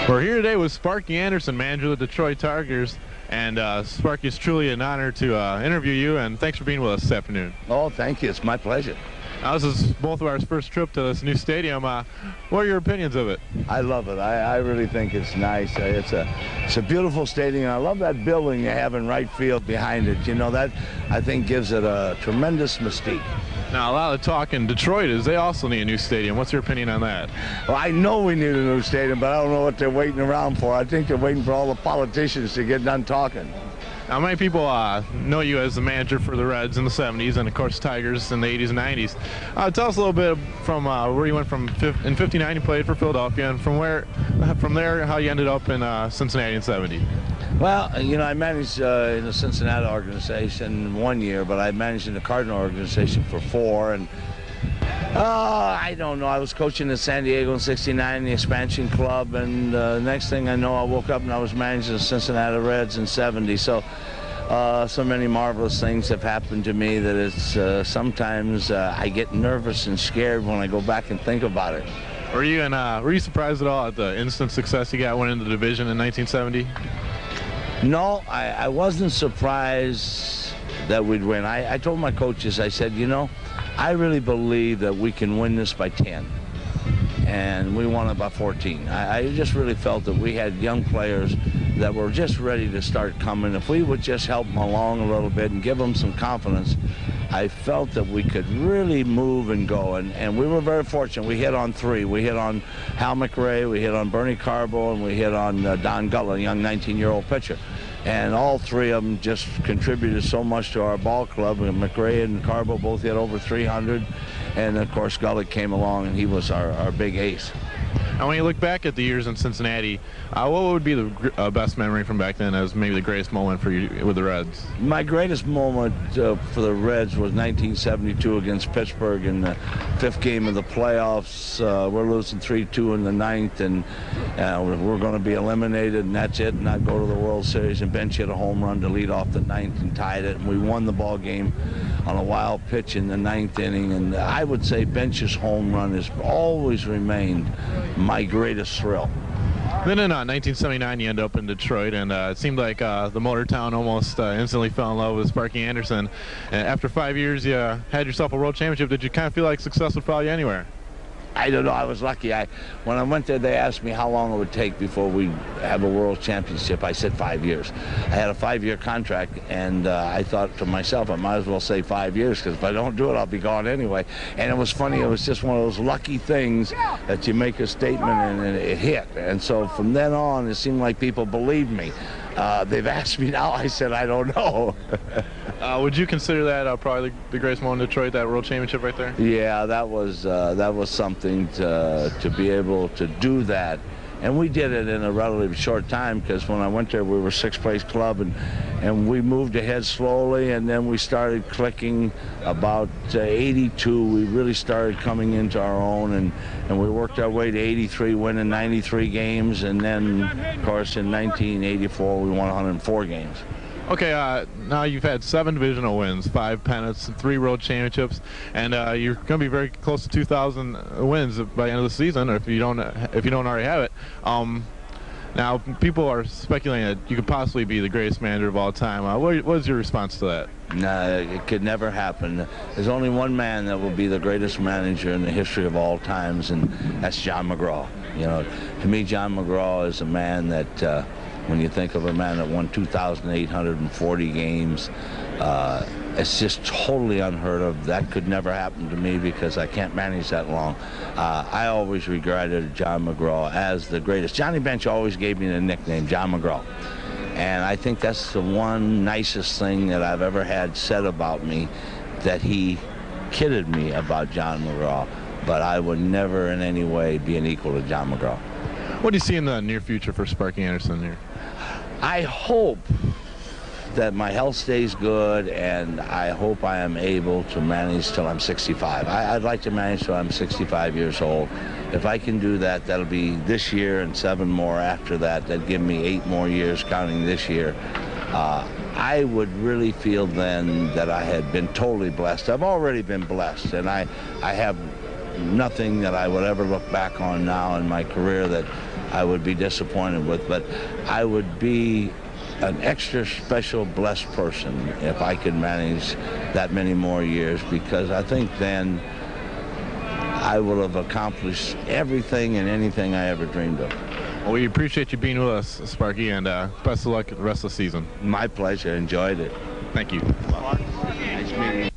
We're here today with Sparky Anderson, manager of the Detroit Tigers, and Sparky, it's truly an honor to interview you, and thanks for being with us this afternoon. Oh, thank you. It's my pleasure. Now, this is both of our first trip to this new stadium. What are your opinions of it? I love it. I really think it's nice. It's a beautiful stadium. I love that building you have in right field behind it. You know, that I think gives it a tremendous mystique. Now, a lot of the talk in Detroit is they also need a new stadium. What's your opinion on that? Well, I know we need a new stadium, but I don't know what they're waiting around for. I think they're waiting for all the politicians to get done talking. Now, many people know you as the manager for the Reds in the 70s and, of course, Tigers in the 80s and 90s. Tell us a little bit from where you went from. In 59, you played for Philadelphia, and from there, how you ended up in Cincinnati in 70. Well, you know, I managed in the Cincinnati organization 1 year, but I managed in the Cardinal organization for 4. And I don't know. I was coaching in San Diego in '69, the expansion club, and next thing I know, I woke up and I was managing the Cincinnati Reds in '70. So, so many marvelous things have happened to me that it's sometimes I get nervous and scared when I go back and think about it. Were you surprised at all at the instant success you got winning the division in 1970? No, I wasn't surprised that we'd win. I told my coaches, I said, you know, I really believe that we can win this by 10. And we won it by 14. I just really felt that we had young players that were just ready to start coming. If we would just help them along a little bit and give them some confidence, I felt that we could really move and go. And we were very fortunate. We hit on 3. We hit on Hal McRae, we hit on Bernie Carbo, and we hit on Don Gullet, a young 19-year-old pitcher. And all 3 of them just contributed so much to our ball club. And McRae and Carbo both hit over 300. And, of course, Gullet came along, and he was our big ace. And when you look back at the years in Cincinnati, what would be the best memory from back then as maybe the greatest moment for you with the Reds? My greatest moment for the Reds was 1972 against Pittsburgh in the 5th game of the playoffs. We're losing 3-2 in the 9th, and we're going to be eliminated, and that's it, and not go to the World Series. And Bench hit a home run to lead off the 9th and tied it, and we won the ball game on a wild pitch in the 9th inning. And I would say Bench's home run has always remained my greatest thrill. Then in 1979, you ended up in Detroit, and it seemed like the Motor Town almost instantly fell in love with Sparky Anderson. And after 5 years, you had yourself a world championship. Did you kind of feel like success would follow you anywhere? I don't know. I was lucky. When I went there, they asked me how long it would take before we have a world championship. I said 5 years. I had a 5-year contract, and I thought to myself, I might as well say 5 years, because if I don't do it, I'll be gone anyway. And it was funny. It was just one of those lucky things that you make a statement and it hit. And so from then on, it seemed like people believed me. They've asked me now. I said, I don't know. Would you consider that probably the greatest moment in Detroit, that world championship right there? Yeah, that was something to be able to do that. And we did it in a relatively short time, because when I went there, we were 6th place club, and we moved ahead slowly, and then we started clicking. About 82, we really started coming into our own, and we worked our way to 83, winning 93 games, and then, of course, in 1984, we won 104 games. Okay, now you've had 7 divisional wins, 5 pennants, 3 world championships, and you're going to be very close to 2,000 wins by the end of the season, or if you don't already have it. Now, people are speculating that you could possibly be the greatest manager of all time. What is your response to that? No, it could never happen. There's only one man that will be the greatest manager in the history of all times, and that's John McGraw. You know, to me, John McGraw is a man that, when you think of a man that won 2,840 games, it's just totally unheard of. That could never happen to me, because I can't manage that long. I always regarded John McGraw as the greatest. Johnny Bench always gave me the nickname John McGraw. And I think that's the one nicest thing that I've ever had said about me, that he kidded me about John McGraw, but I would never in any way be an equal to John McGraw. What do you see in the near future for Sparky Anderson here? I hope that my health stays good, and I hope I am able to manage till I'm 65. I'd like to manage till I'm 65 years old. If I can do that, that'll be this year and 7 more after that. That'd give me 8 more years counting this year. I would really feel then that I had been totally blessed. I've already been blessed, and I have nothing that I would ever look back on now in my career that I would be disappointed with, but I would be an extra special blessed person if I could manage that many more years, because I think then I will have accomplished everything and anything I ever dreamed of. Well, we appreciate you being with us, Sparky, and best of luck the rest of the season. My pleasure. Enjoyed it. Thank you. Nice meeting you.